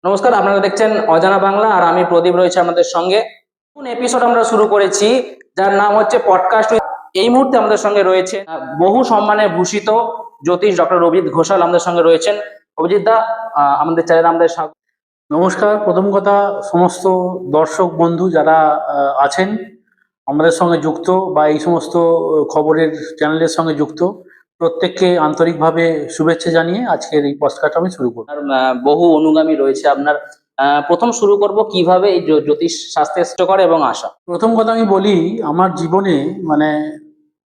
নমস্কার, আপনারা দেখছেন অজানা বাংলা আর আমি প্রদীপ রয়েছে আমাদের সঙ্গে। নতুন এপিসোড আমরা শুরু করেছি যার নাম হচ্ছে পডকাস্ট। এই মুহূর্তে আমাদের সঙ্গে রয়েছে বহু সম্মানে ভূষিত জ্যোতিষ ডক্টর অভিজিৎ ঘোষাল আমাদের সঙ্গে রয়েছেন। অভিজিৎ দা, আমাদের চ্যানেলে আমাদের স্বাগত। নমস্কার। প্রথম কথা, সমস্ত দর্শক বন্ধু যারা আছেন আমাদের সঙ্গে যুক্ত বা এই সমস্ত খবরের চ্যানেলের সঙ্গে যুক্ত, প্রত্যেককে আন্তরিকভাবে শুভেচ্ছা জানিয়ে আজকের এই পডকাস্ট আমি শুরু করব। আর বহু অনুগামী রয়েছে আপনার। প্রথম শুরু করব কিভাবে এই জ্যোতিষ শাস্ত্রে করে এবং আশা। প্রথম কথা আমি বলি, আমার জীবনে মানে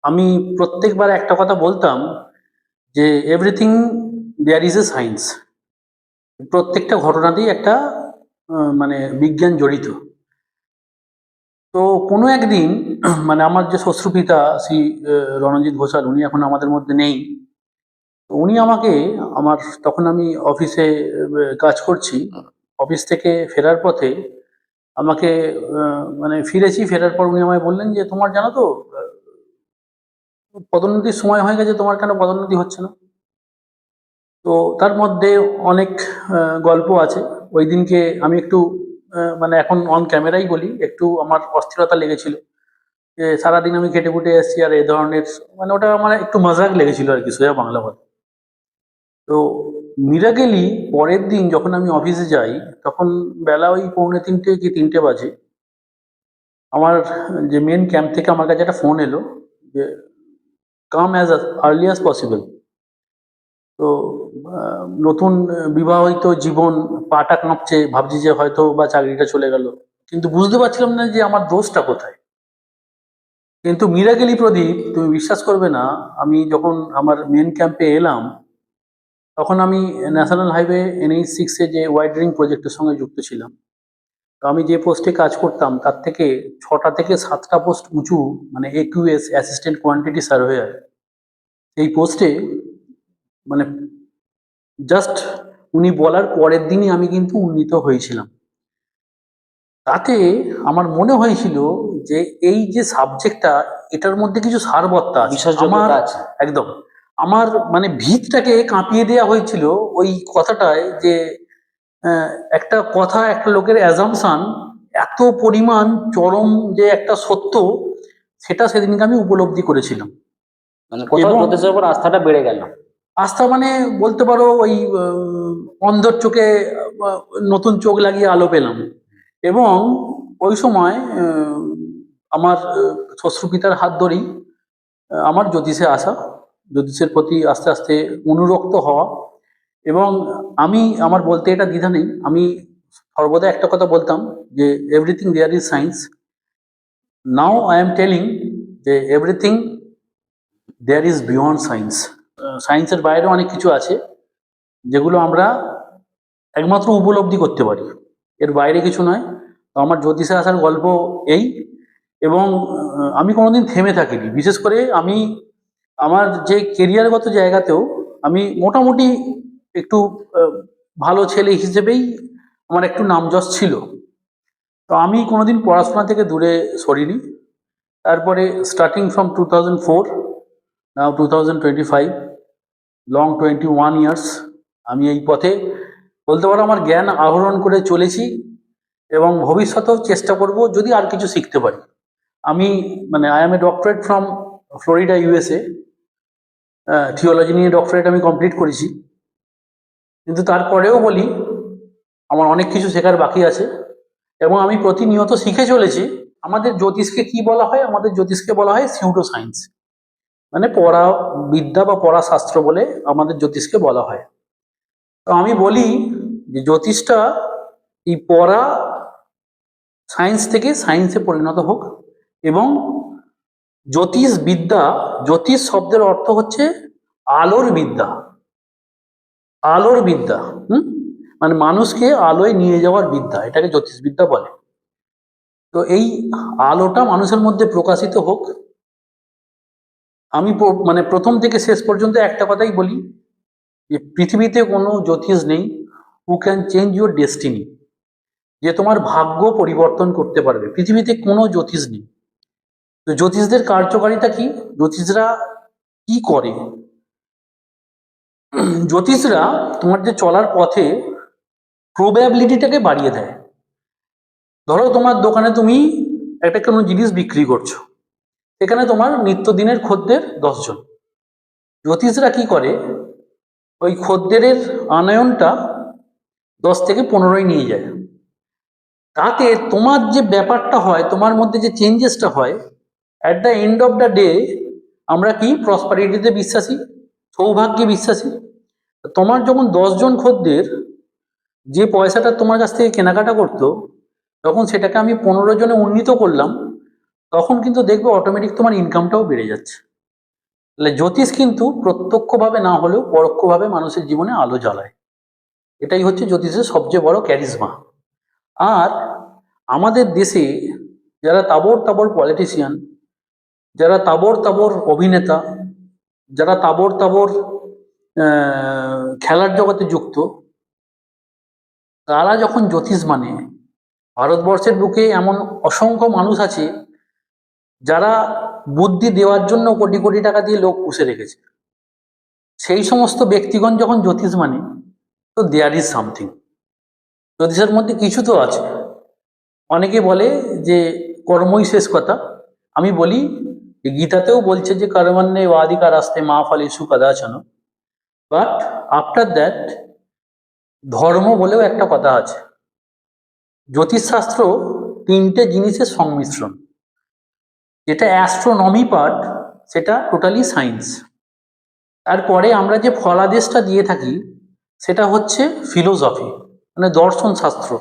আমি প্রত্যেকবার একটা কথা বলতাম যে everything there is a science. প্রত্যেকটা ঘটনাতেই একটা মানে বিজ্ঞান জড়িত। তো কোনো একদিন মানে আমার যে শ্বশ্রুপিতা শ্রী রণজিৎ ঘোষাল, উনি এখন আমাদের মধ্যে নেই। উনি আমাকে তখন আমি অফিসে কাজ করছি, অফিস থেকে ফেরার পথে আমাকে মানে ফেরার পর উনি আমায় বললেন যে তোমার জানো তো পদোন্নতির সময় হয়ে গেছে, তোমার কেন পদোন্নতি হচ্ছে না? তো তার মধ্যে অনেক গল্প আছে। ওই দিনকে আমি একটু মানে এখন অন ক্যামেরাই বলি, একটু আমার অস্থিরতা লেগেছিল যে সারাদিন আমি খেটে খুটে এসেছি আর এই ধরনের, মানে ওটা আমার একটু মজাক লেগেছিল আর কি, সোজা বাংলা কথা। তো মিরাকেলি পরের দিন যখন আমি অফিসে যাই, তখন বেলা ওই 2:45 কি 3টে বাজে। আমার যে মেন ক্যাম্প থেকে আমার কাছে একটা ফোন এলো যে come as early as possible. তো নতুন বিবাহিত জীবন, পাটা কাঁপছে, ভাবছি যে হয়তো বা চাকরিটা চলে গেল, কিন্তু বুঝতে পারছিলাম না যে আমার দোষটা কোথায়। কিন্তু মিরাকেলি প্রদীপ, তুমি বিশ্বাস করবে না, আমি যখন আমার মেন ক্যাম্পে এলাম তখন আমি ন্যাশনাল হাইওয়ে NH6 যে ওয়াইডারিং প্রজেক্টের সঙ্গে যুক্ত ছিলাম। তো আমি যে পোস্টে কাজ করতাম তার থেকে 6টা থেকে 7টা পোস্ট উঁচু, মানে AQS অ্যাসিস্ট্যান্ট কোয়ান্টিটি সার্ভেয়ার, এই পোস্টে মানে জাস্ট উনি বলার পরের দিনই আমি কিন্তু উন্নীত হয়েছিলাম। তাতে আমার মনে হয়েছিল যে এই যে সাবজেক্টটা, এটার মধ্যে কিছু সারবত্তা আছে, বিশ্বাসযোগ্যতা আছে। একদম আমার মানে ভিতটাকে কাঁপিয়ে দেওয়া হয়েছিল ওই কথাটায় যে একটা কথা, একটা লোকের অ্যাজাম্পশন এত পরিমাণ চরম যে একটা সত্য, সেটা সেদিনকে আমি উপলব্ধি করেছিলাম। মানে কোথাও জ্যোতিষের উপর আস্থাটা বেড়ে গেল। আস্থা মানে বলতে পারো ওই অন্ধর চোখে নতুন চোখ লাগিয়ে আলো পেলাম। এবং ওই সময় আমার শ্বশ্রুপিতার হাত ধরেই আমার জ্যোতিষে আসা, জ্যোতিষের প্রতি আস্তে আস্তে অনুরক্ত হওয়া। এবং আমি আমার বলতে এটা দ্বিধা নেই, আমি সর্বদা একটা কথা বলতাম যে everything there is science. Now I am telling যে everything there is beyond science. সায়েন্সের বাইরেও অনেক কিছু আছে যেগুলো আমরা একমাত্র উপলব্ধি করতে পারি, এর বাইরে কিছু নয়। তো আমার জ্যোতিষে আসার গল্প এই। এবং আমি কোনোদিন থেমে থাকিনি। বিশেষ করে আমি আমার যে কেরিয়ারগত জায়গাতেও আমি মোটামুটি একটু ভালো ছেলে হিসেবেই আমার একটু নামযশ ছিল। তো আমি কোনোদিন পড়াশোনা থেকে দূরে সরিনি। তারপরে starting from 2004, now 2025, long 21 years আমি এই পথে বলতে পারো আমার জ্ঞান আহরণ করে চলেছি, এবং ভবিষ্যতেও চেষ্টা করব যদি আর কিছু শিখতে পারি। আমি মানে I M A doctorate from Florida, USA। Theology নিয়ে ডক্টরেট আমি কমপ্লিট করেছি, কিন্তু তারপরেও বলি আমার অনেক কিছু শেখার বাকি আছে এবং আমি প্রতিনিয়ত শিখে চলেছি। আমাদের জ্যোতিষকে কি বলা হয়? আমাদের জ্যোতিষকে বলা হয় সিউডো সায়েন্স, মানে পড়া বিদ্যা বা পড়া শাস্ত্র বলে আমাদের জ্যোতিষকে বলা হয়। তো আমি বলি যে জ্যোতিষটা এই পড়া সায়েন্স থেকে সায়েন্সে পরিণত হোক। এবং জ্যোতিষ বিদ্যা, জ্যোতিষ শব্দের অর্থ হচ্ছে আলোর বিদ্যা। আলোর বিদ্যা, মানে মানুষকে আলোয় নিয়ে যাওয়ার বিদ্যা, এটাকে জ্যোতিষবিদ্যা বলে। তো এই আলোটা মানুষের মধ্যে প্রকাশিত হোক। আমি মানে প্রথম থেকে শেষ পর্যন্ত একটা কথাই বলি যে পৃথিবীতে কোনো জ্যোতিষ নেই who can change your destiny, যে তোমার ভাগ্য পরিবর্তন করতে পারবে। পৃথিবীতে কোনো জ্যোতিষ নেই। তো জ্যোতিষদের কার্যকারিতা কি? জ্যোতিষরা কি করে? জ্যোতিষরা তোমার যে চলার পথে প্রবাবিলিটিটাকে বাড়িয়ে দেয়। ধরো তোমার দোকানে তুমি একটা কোনো জিনিস বিক্রি করছো, এখানে তোমার নিত্যদিনের খদ্দের 10 জন। জ্যোতিষরা কি করে, ওই খদ্দেরের আনয়নটা 10 থেকে 15 নিয়ে যায়। তাতে তোমার যে ব্যাপারটা হয়, তোমার মধ্যে যে চেঞ্জেসটা হয়, at the end of the day আমরা কি প্রসপারিটিতে বিশ্বাসী, সৌভাগ্যে বিশ্বাসী। তোমার যখন 10 জন খদ্দের যে পয়সাটা তোমার কাছ থেকে কেনাকাটা করতো, তখন সেটাকে আমি 15 জনে উন্নীত করলাম, তখন কিন্তু দেখবে অটোমেটিক তোমার ইনকামটাও বেড়ে যাচ্ছে। তাহলে জ্যোতিষ কিন্তু প্রত্যক্ষভাবে না হলেও পরোক্ষভাবে মানুষের জীবনে আলো জ্বালায়। এটাই হচ্ছে জ্যোতিষের সবচেয়ে বড় ক্যারিজমা। আর আমাদের দেশে যারা তাবড় তাবড় পলিটিশিয়ান, যারা তাবড় তাবড় অভিনেতা, যারা তাবড় তাবড় খেলার জগতে যুক্ত, তারা যখন জ্যোতিষ মানে, ভারতবর্ষের বুকে এমন অসংখ্য মানুষ আছে যারা বুদ্ধি দেওয়ার জন্য কোটি কোটি টাকা দিয়ে লোক পুষে রেখেছে। সেই সমস্ত ব্যক্তিগণ যখন জ্যোতিষ মানে, তো দেয়ার ইজ সামথিং। জ্যোতিষের মধ্যে কিছু তো আছে। অনেকে বলে যে কর্মই শেষ কথা। আমি বলি গীতাতেও বলছে যে কর্মণ্যে বাধিকার আসতে মা ফলেষু কদাচন, বাট আফটার দ্যাট ধর্ম বলেও একটা কথা আছে। জ্যোতিষশাস্ত্র 3টে জিনিসের সংমিশ্রণ। যেটা অ্যাস্ট্রোনমি পার্ট, সেটা টোটালি সায়েন্স। তারপরে আমরা যে ফলাদেশটা দিয়ে থাকি সেটা হচ্ছে ফিলোসফি, মানে দর্শন শাস্ত্র।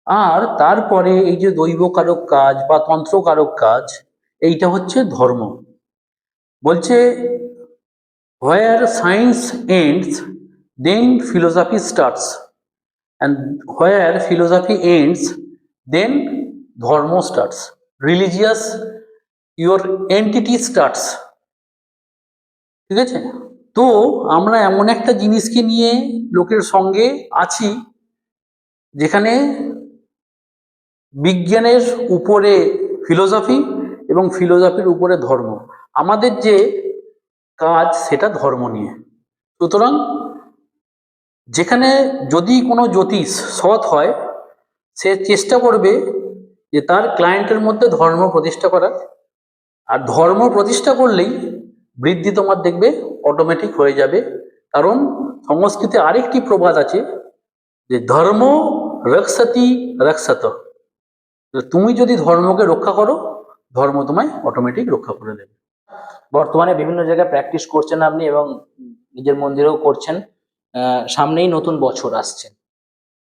আর তারপরে এই যে দৈবকারক কাজ বা তন্ত্রকারক কাজ, এইটা হচ্ছে ধর্ম। বলছে where science ends then philosophy starts, and where philosophy ends then dharma starts, religious your entity starts. ঠিক আছে? তো আমরা এমন একটা জিনিসকে নিয়ে লোকের সঙ্গে আছি যেখানে বিজ্ঞানের উপরে ফিলোসফি এবং ফিলোসফির উপরে ধর্ম। আমাদের যে কাজ সেটা ধর্ম নিয়ে। সুতরাং যেখানে যদি কোনো জ্যোতিষ সৎ হয়, সে চেষ্টা করবে যে তার ক্লায়েন্টের মধ্যে ধর্ম প্রতিষ্ঠা করা। আর ধর্ম প্রতিষ্ঠা করলেই বৃদ্ধি তোমার দেখবে অটোমেটিক হয়ে যাবে। কারণ সংস্কৃতে আরেকটি প্রবাদ আছে যে ধর্ম রক্ষতি রক্ষত। তুমি যদি ধর্মকে রক্ষা করো, ধর্ম তোমায় অটোমেটিক রক্ষা করে দেবে। বর্তমানে বিভিন্ন জায়গায় প্র্যাকটিস করছেন আপনি এবং নিজের মন্দিরেও করছেন। সামনেই নতুন বছর আসছে,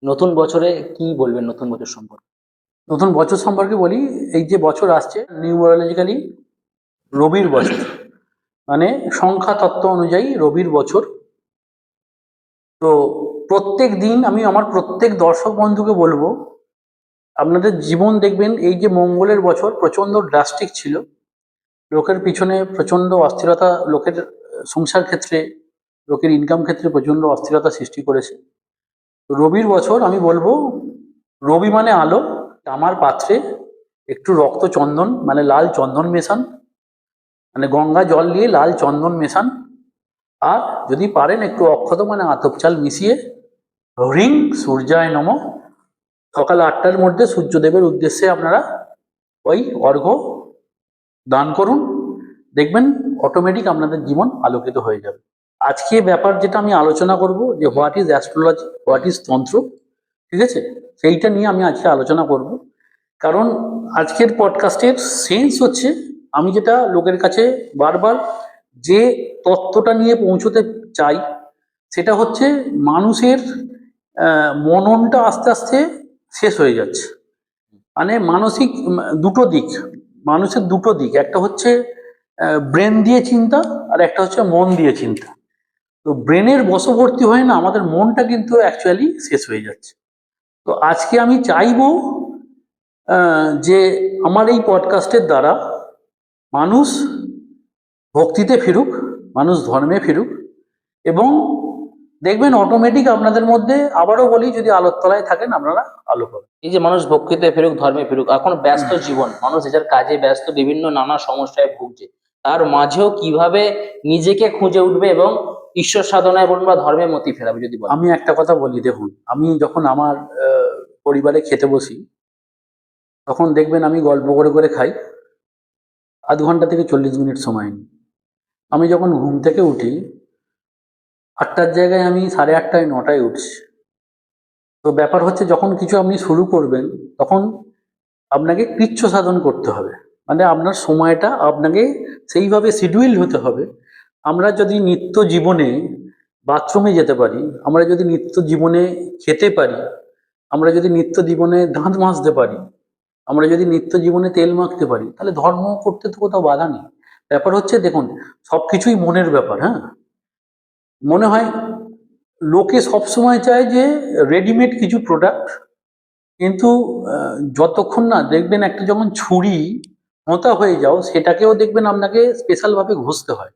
নতুন বছরে কি বলবেন নতুন বছর সম্পর্কে? নতুন বছর সম্পর্কে বলি, এই যে বছর আসছে নিউমারোলজিক্যালি রবির বছর, মানে সংখ্যা তত্ত্ব অনুযায়ী রবির বছর। তো প্রত্যেক দিন আমি আমার প্রত্যেক দর্শক বন্ধুকে বলবো, আপনাদের জীবন দেখবেন এই যে মঙ্গলের বছর প্রচন্ড ড্রাস্টিক ছিল, লোকের পিছনে প্রচন্ড অস্থিরতা, লোকের সংসার ক্ষেত্রে, লোকের ইনকাম ক্ষেত্রে প্রচন্ড অস্থিরতা সৃষ্টি করেছে। তো রবির বছর আমি বলবো, রবি মানে আলো। আমার পাত্রে একটু রক্ত চন্দন মানে লাল চন্দন মেশান, মানে গঙ্গা জল দিয়ে লাল চন্দন মেশান। আর যদি পারেন একটু অক্ষত মানে আতপ চাল মিশিয়ে হ্রিং সূর্যায় নম, সকাল 8টার মধ্যে সূর্যদেবের উদ্দেশ্যে আপনারা ওই অর্ঘ্য দান করুন। দেখবেন অটোমেটিক আপনাদের জীবন আলোকিত হয়ে যাবে। আজকে ব্যাপার যেটা আমি আলোচনা করব যে what is astrology, what is তন্ত্র, ঠিক আছে, সেইটা নিয়ে আমি আজকে আলোচনা করব। কারণ আজকের পডকাস্টের সেন্স হচ্ছে, আমি যেটা লোকের কাছে বারবার যে তত্ত্বটা নিয়ে পৌঁছতে চাই, সেটা হচ্ছে মানুষের মননটা আস্তে আস্তে শেষ হয়ে যাচ্ছে। মানে মানসিক দুটো দিক, মানুষের দুটো দিক, একটা হচ্ছে ব্রেন দিয়ে চিন্তা আর একটা হচ্ছে মন দিয়ে চিন্তা। তো ব্রেনের বশবর্তী হয়ে না আমাদের মনটা কিন্তু অ্যাকচুয়ালি শেষ হয়ে যাচ্ছে। তো আজকে আমি চাইবো যে আমার এই পডকাস্টের দ্বারা মানুষ ভক্তিতে ফিরুক, মানুষ ধর্মে ফিরুক, এবং দেখবেন অটোমেটিক আপনাদের মধ্যে, আবারও বলি, যদি আলোর তলায় থাকেন আপনারা আলো পাবেন। এই যে মানুষ ভক্তিতে ফিরুক, ধর্মে ফিরুক, এখন ব্যস্ত জীবন, মানুষ নিজের কাজে ব্যস্ত, বিভিন্ন নানা সমস্যায় ভুগছে, তার মাঝেও কিভাবে নিজেকে খুঁজে উঠবে এবং ঈশ্বর সাধনায় বলুন বা ধর্মের মতি ফেরাবে যদি বলেন। আমি একটা কথা বলি, দেখুন, আমি যখন আমার পরিবারে খেতে বসি, তখন দেখবেন আমি গল্প করে করে খাই, আধ ঘন্টা থেকে 40 মিনিট সময় নিই। আমি যখন ঘুম থেকে উঠি 8টার জায়গায় আমি 8:30 9টায় উঠছি। তো ব্যাপার হচ্ছে, যখন কিছু আপনি শুরু করবেন তখন আপনাকে কৃচ্ছ সাধন করতে হবে, মানে আপনার সময়টা আপনাকে সেইভাবে শিডিউল হতে হবে। আমরা যদি নিত্য জীবনে বাথরুমে যেতে পারি, আমরা যদি নিত্য জীবনে খেতে পারি, আমরা যদি নিত্য জীবনে দাঁত মাজতে পারি, আমরা যদি নিত্য জীবনে তেল মাখতে পারি, তাহলে ধর্ম করতে তো কোথাও বাধা নেই। ব্যাপার হচ্ছে, দেখুন, সবকিছুই মনের ব্যাপার। হ্যাঁ, মনে হয় লোকে সবসময় চায় যে রেডিমেড কিছু প্রোডাক্ট, কিন্তু যতক্ষণ না দেখবেন একটা যখন ছুরি মোটা হয়ে যাও, সেটাকেও দেখবেন আপনাকে স্পেশালভাবে ঘষতে হয়,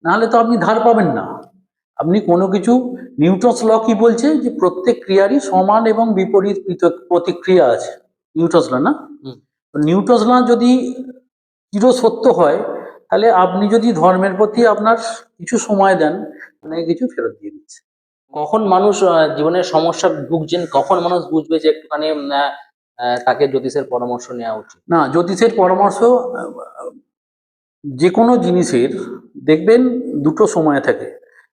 নাহলে তো আপনি ধার পাবেন না। আপনি কোনো কিছু, নিউটনস ল কি বলছে, যে প্রত্যেক ক্রিয়ারই সমান এবং বিপরীত প্রতিক্রিয়া আছে, নিউটনস ল না? হুম। তো নিউটনস ল যদি চির সত্য হয়, তাহলে আপনি যদি ধর্মের প্রতি আপনার কিছু সময় দেন, আপনাকে কিছু ফেরত দিয়ে দিচ্ছে। কখন মানুষ জীবনের সমস্যা ভুগছেন, কখন মানুষ বুঝবে যে একটুখানি তাকে জ্যোতিষের পরামর্শ নেওয়া উচিত? না, জ্যোতিষের পরামর্শ, যে কোনো জিনিসের দেখবেন দুটো সময় থাকে,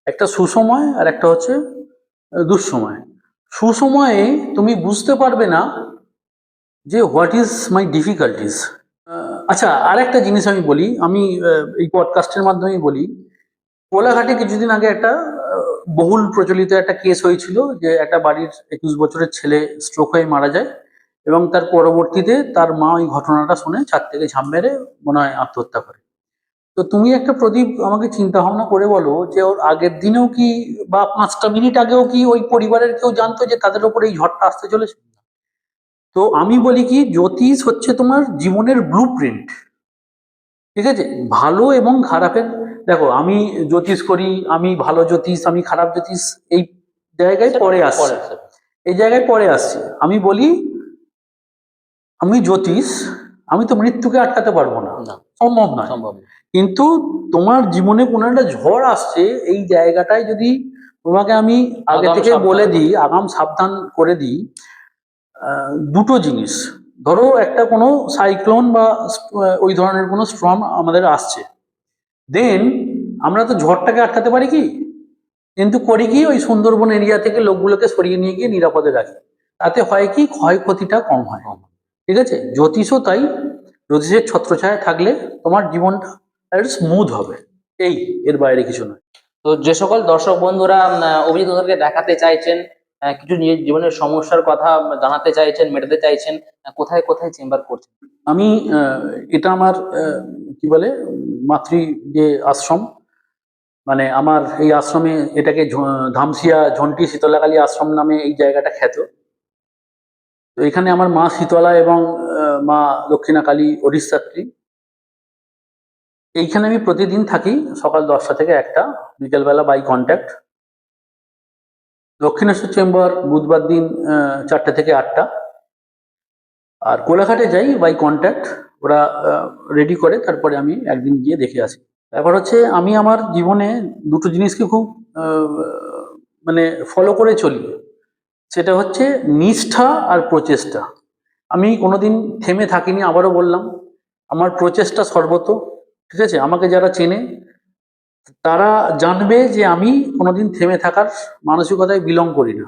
একটা সুসময় আর একটা হচ্ছে দুঃসময়। সুসময়ে তুমি বুঝতে পারবে না যে হোয়াট ইজ মাই ডিফিকাল্টিস। আচ্ছা, আর একটা জিনিস আমি বলি, আমি এই পডকাস্টের মাধ্যমে বলি, কোলাঘাটে কিছুদিন আগে একটা বহুল প্রচলিত একটা কেস হয়েছিল, যে একটা বাড়ির 21 বছরের ছেলে স্ট্রোক হয়ে মারা যায়, এবং তার পরবর্তীতে তার মা ওই ঘটনাটা শুনে ছাদ থেকে ঝাঁপ মেরে মনে হয় আত্মহত্যা করে। তো তুমি একটা প্রদীপ আমাকে চিন্তা ভাবনা করে বলো, যে ওর আগের দিনেও কি বা 5টা মিনিট আগেও কি ওই পরিবারের কেউ জানতো যে তাদের ওপর এই ঝড়টা আসতে চলেছে? তো আমি বলি কি, জ্যোতিষ হচ্ছে তোমার জীবনের ব্লু প্রিন্ট। ঠিক আছে, ভালো এবং খারাপের, দেখো, আমি জ্যোতিষ করি, আমি ভালো জ্যোতিষ, আমি খারাপ জ্যোতিষ, এই জায়গায় পরে আসছে, এই জায়গায় পরে আসছে। আমি বলি, আমি জ্যোতিষ, আমি তো মৃত্যুকে আটকাতে পারবো না, না, সম্ভব নয়। সম্ভব না। কিন্তু তোমার জীবনে কোনো একটা ঝড় আসছে, এই জায়গাটায় যদি তোমাকে আমি আগে আগাম থেকে সাবধান বলে করে দিই, আগাম সাবধান করে দিই, দুটো জিনিস, ধরো একটা কোনো সাইক্লোন বা ওই ধরনের কোনো স্টর্ম আমাদের আসছে, দেন আমরা তো ঝড়টাকে আটকাতে পারি কি? কিন্তু করি কি, ওই সুন্দরবন এরিয়া থেকে লোকগুলোকে সরিয়ে নিয়ে গিয়ে নিরাপদে রাখি। তাতে হয় কি, ক্ষয়ক্ষতিটা কম হয়। ঠিক আছে, জ্যোতিষও তাই। জ্যোতিষের ছত্রছায়া থাকলে তোমার জীবনটা একটু স্মুথ হবে, এই, এর বাইরে কিছু নয়। তো যে সকল দর্শক বন্ধুরা অভিজিৎ ওদেরকে দেখাতে চাইছেন, কিছু নিজের জীবনের সমস্যার কথা জানাতে চাইছেন, মেটাতে চাইছেন, কোথায় কোথায় চেম্বার করছেন? আমি এটা আমার কি বলে, মাতৃ যে আশ্রম, মানে আমার এই আশ্রমে, এটাকে ধামসিয়া ঝন্টি শীতলাকালী আশ্রম নামে এই জায়গাটা খ্যাত। তো এখানে আমার মা শীতলা এবং মা দক্ষিণা কালী অধিষ্ঠাত্রী। এইখানে আমি প্রতিদিন থাকি, সকাল 10টা থেকে 1টা, বিকেলবেলা বাই কন্ট্যাক্ট। দক্ষিণেশ্বর চেম্বার বুধবার দিন 4টে থেকে 8টা, আর কোলাঘাটে যাই বাই কন্ট্যাক্ট, ওরা রেডি করে, তারপরে আমি একদিন গিয়ে দেখে আসি। ব্যাপার হচ্ছে, আমি আমার জীবনে দুটো জিনিসকে খুব মানে ফলো করে চলি, সেটা হচ্ছে নিষ্ঠা আর প্রচেষ্টা। আমি কোনোদিন থেমে থাকিনি, আবারও বললাম, আমার প্রচেষ্টা সর্বত। ঠিক আছে, আমাকে যারা চেনে তারা জানবে যে আমি কোনোদিন থেমে থাকার মানসিকতায় বিলং করি না,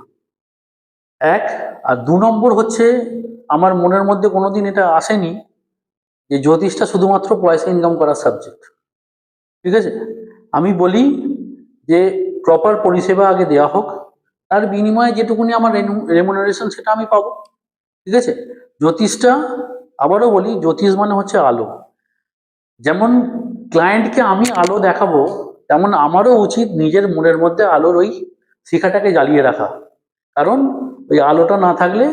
এক। আর 2 নম্বর হচ্ছে, আমার মনের মধ্যে কোনোদিন এটা আসেনি যে জ্যোতিষটা শুধুমাত্র পয়সা ইনকাম করার সাবজেক্ট। ঠিক আছে, আমি বলি যে প্রপার পরিষেবা আগে দেওয়া হোক, তার বিনিময়ে যেটুকুনি আমার রেমুনারেশন সেটা আমি পাবো। ঠিক আছে, জ্যোতিষটা, আবারও বলি, জ্যোতিষ মানে হচ্ছে আলো। যেমন ক্লায়েন্টকে আমি আলো দেখাবো, তেমন আমারও উচিত নিজের মনের মধ্যে আলোর ওই শিখাটাকে জ্বালিয়ে রাখা, কারণ ওই আলোটা না থাকলে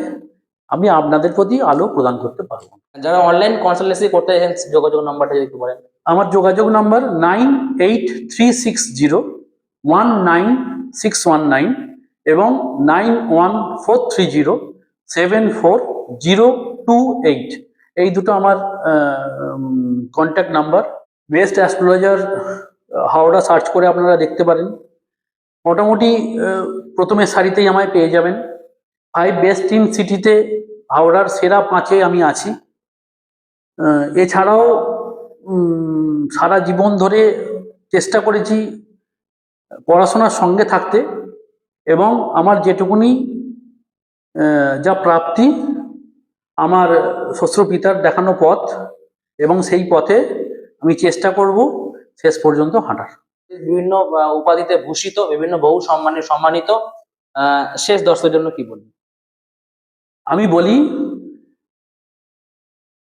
আমি আপনাদের প্রতি আলো প্রদান করতে পারবো না। যারা অনলাইন কনসালটেন্সি করতে চাইছেন, যোগাযোগ নাম্বারটা যদি একটু বলেন। আমার যোগাযোগ নাম্বার 9836019619 এবং 9143074028, এই দুটো আমার contact number. Best astrologer Howrah search করে আপনারা দেখতে পারেন। মোটামুটি প্রথমে সারিতেই আমায় পেয়ে যাবেন। 5 বেস্ট ইন সিটিতে হাওড়ার সেরা 5-এ আমি আছি। এছাড়াও সারা জীবন ধরে চেষ্টা করেছি পড়াশোনার সঙ্গে থাকতে, এবং আমার যেটুকুনি যা প্রাপ্তি, আমার শ্বশুর পিতার দেখানো পথ, এবং সেই পথে আমি চেষ্টা করব শেষ পর্যন্ত হাঁটার। বিভিন্ন উপাধিতে ভূষিত, বিভিন্ন বহু সম্মানে সম্মানিত, শেষ দর্শকের জন্য কি বলবেন? আমি বলি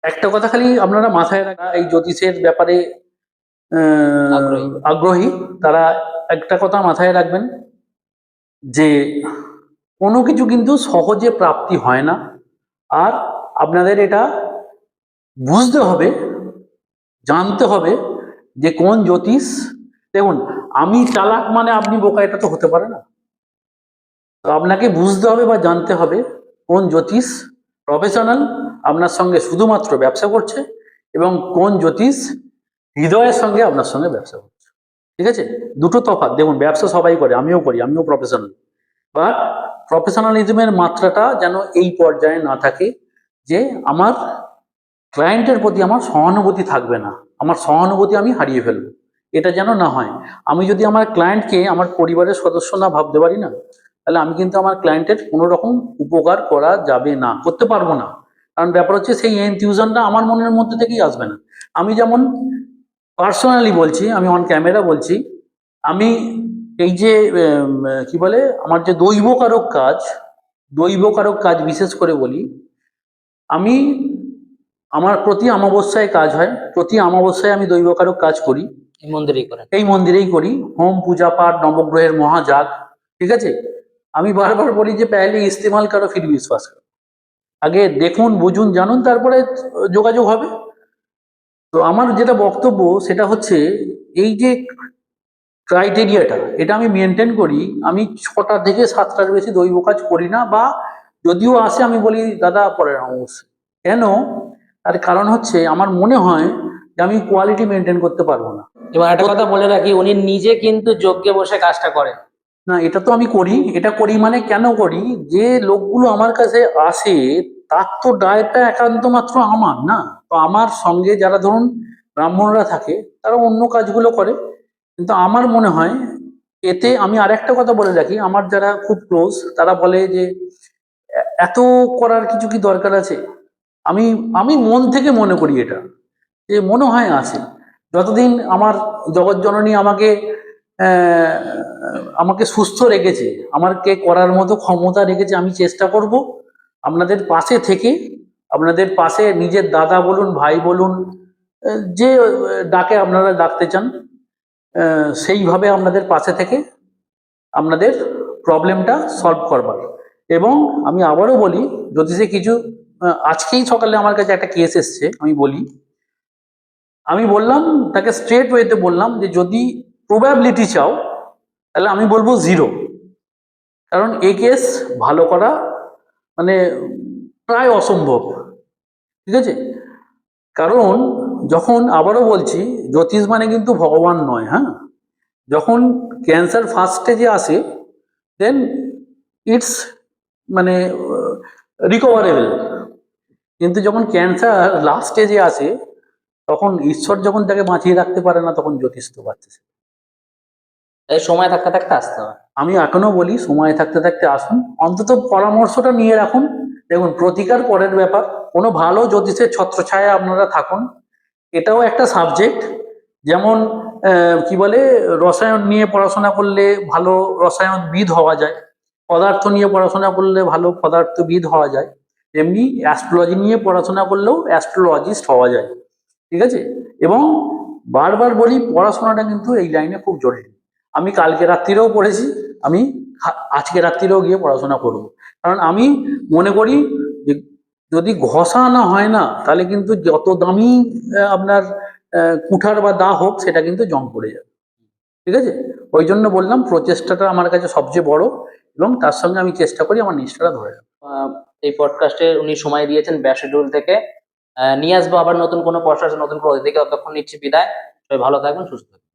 একটা কথা খালি আপনারা মাথায় রাখা, এই জ্যোতিষের ব্যাপারে আগ্রহী তারা একটা কথা মাথায় রাখবেন যে কোনো কিছু কিন্তু সহজে প্রাপ্তি হয় না। আর আপনাদের এটা বুঝতে হবে, জানতে হবে যে কোন জ্যোতিষ। দেখুন, আমি চালাক মানে আপনি বোকা, এটা তো হতে পারে না। তো আপনাকে বুঝতে হবে বা জানতে হবে কোন জ্যোতিষ প্রফেশনাল আপনার সঙ্গে শুধুমাত্র ব্যবসা করছে, এবং কোন জ্যোতিষ হৃদয়ের সঙ্গে আপনার সঙ্গে ব্যবসা করছে। ঠিক আছে, দুটো তফাৎ। দেখুন, ব্যবসা সবাই করে, আমিও করি, আমিও প্রফেশনাল। বাট প্রফেশনালিজমের মাত্রাটা যেন এই পর্যায়ে না থাকে যে আমার ক্লায়েন্টের প্রতি আমার সহানুভূতি থাকবে না, আমার সহানুভূতি আমি হারিয়ে ফেলবো, এটা যেন না হয়। আমি যদি আমার ক্লায়েন্টকে আমার পরিবারের সদস্য না ভাবতে পারি না, তাহলে আমি কিন্তু আমার ক্লায়েন্টের কোনো রকম উপকার করা যাবে না, করতে পারবো না। কারণ ব্যাপার হচ্ছে সেই এনথিউজনটা আমার মনের মধ্যে থেকেই আসবে না। আমি যেমন পার্সোনালি বলছি, আমি অন ক্যামেরা বলছি, আমি এই যে কি বলে, আমার যে দৈবকারক কাজ বিশেষ করে বলি, আমি আমার প্রতি অমাবস্যায় কাজ হয়, প্রতি অমাবস্যায় আমি দৈবকারক কাজ করি। এই মন্দিরেই করেন? এই মন্দিরেই করি, হোম পূজা পাঠ, নবগ্রহের মহাজাগ। ঠিক আছে, আমি বারবার বলি যে পহলে ইস্তেমাল করো ফির বিশ্বাস করো, আগে দেখুন, বুঝুন, জানুন, তারপরে যোগাযোগ হবে। তো আমার যেটা বক্তব্য সেটা হচ্ছে এই যে ক্রাইটেরিয়াটা, এটা আমি মেনটেন করি। আমি 6টা থেকে 7টার বেশি দৈব কাজ করি না, বা যদিও আসে আমি বলি দাদা পরে অবশ্যই। কেন? তার কারণ হচ্ছে আমার মনে হয় যে আমি কোয়ালিটি মেনটেন করতে পারবো না। এবং একটা কথা বলে রাখি, উনি নিজে কিন্তু যজ্ঞে বসে কাজটা করেন না, এটা তো আমি করি। এটা করি মানে কেন করি, যে লোকগুলো আমার কাছে আসে তার তো দায়টা একান্ত মাত্র আমার না। তো আমার সঙ্গে যারা ধরুন ব্রাহ্মণরা থাকে, তারা অন্য কাজগুলো করে, কিন্তু আমার মনে হয় এতে, আমি আরেকটা কথা বলে রাখি, আমার যারা খুব ক্লোজ তারা বলে যে এত করার কিছু কি দরকার আছে? আমি আমি মন থেকে মনে করি এটা, যে মনে হয় আছে। যতদিন আমার জগৎজননী আমাকে আহ, আমাকে সুস্থ রেখেছে, আমাকে করার মতো ক্ষমতা রেখেছে, আমি চেষ্টা করব আপনাদের পাশে থেকে, আপনাদের পাশে নিজের দাদা বলুন, ভাই বলুন, যে ডাকে আপনারা ডাকতে চান, সেইভাবে আপনাদের পাশে থেকে আপনাদের প্রবলেমটা সলভ করবার। এবং আমি আবারও বলি, যদি সে কিছু আজকেই সকালে আমার কাছে একটা কেস এসছে, আমি বললাম তাকে, স্ট্রেট ওয়েতে বললাম যে যদি প্রবাবিলিটি চাও তাহলে আমি বলবো 0। কারণ এই কেস ভালো করা মানে প্রায় অসম্ভব। ঠিক আছে, কারণ যখন, আবারও বলছি, জ্যোতিষ মানে কিন্তু ভগবান নয়। হ্যাঁ, যখন ক্যান্সার ফার্স্ট স্টেজে আসে, দেন ইটস মানে রিকভারেবল। কিন্তু যখন ক্যান্সার লাস্ট স্টেজে আসে, তখন ঈশ্বর যখন তাকে বাঁচিয়ে রাখতে পারে না, তখন জ্যোতিষ তো পারতেছে। এই সময় থাকতে থাকতে আসতে হয়। আমি এখনো বলি সময় থাকতে থাকতে আসুন, অন্তত পরামর্শটা নিয়ে রাখুন। দেখুন, প্রতিকার পরের ব্যাপার, কোনো ভালো জ্যোতিষের ছত্রছায়া আপনারা থাকুন, এটাও একটা সাবজেক্ট। যেমন কি বলে, রসায়ন নিয়ে পড়াশোনা করলে ভালো রসায়নবিদ হওয়া যায়, পদার্থ নিয়ে পড়াশোনা করলে ভালো পদার্থবিদ হওয়া যায়, তেমনি অ্যাস্ট্রোলজি নিয়ে পড়াশোনা করলেও অ্যাস্ট্রোলজিস্ট হওয়া যায়। ঠিক আছে, এবং বারবার বলি পড়াশোনাটা কিন্তু এই লাইনে খুব জরুরি। আমি কালকে রাত্রিরেও পড়েছি, আমি আজকে রাত্রিরেও গিয়ে পড়াশোনা করব। কারণ আমি মনে করি যে যদি ঘষা না হয় না, তাহলে কিন্তু যত দামি আপনার কুঠার বা দা হোক, সেটা কিন্তু জং পড়ে যাবে। ঠিক আছে, ওই জন্য বললাম প্রচেষ্টাটা আমার কাছে সবচেয়ে বড়, এবং তার সঙ্গে আমি চেষ্টা করি আমার নিষ্ঠাটা ধরে রাখতে। এই পডকাস্টে উনি সময় দিয়েছেন ব্যস্ত শিডিউল থেকে। নিয়ে আসবো আবার নতুন কোনো পডকাস্ট, নতুন কোনো অতিথিকে। ততক্ষণ নিচ্ছি বিদায়। সবাই ভালো থাকবেন, সুস্থ থাকবেন।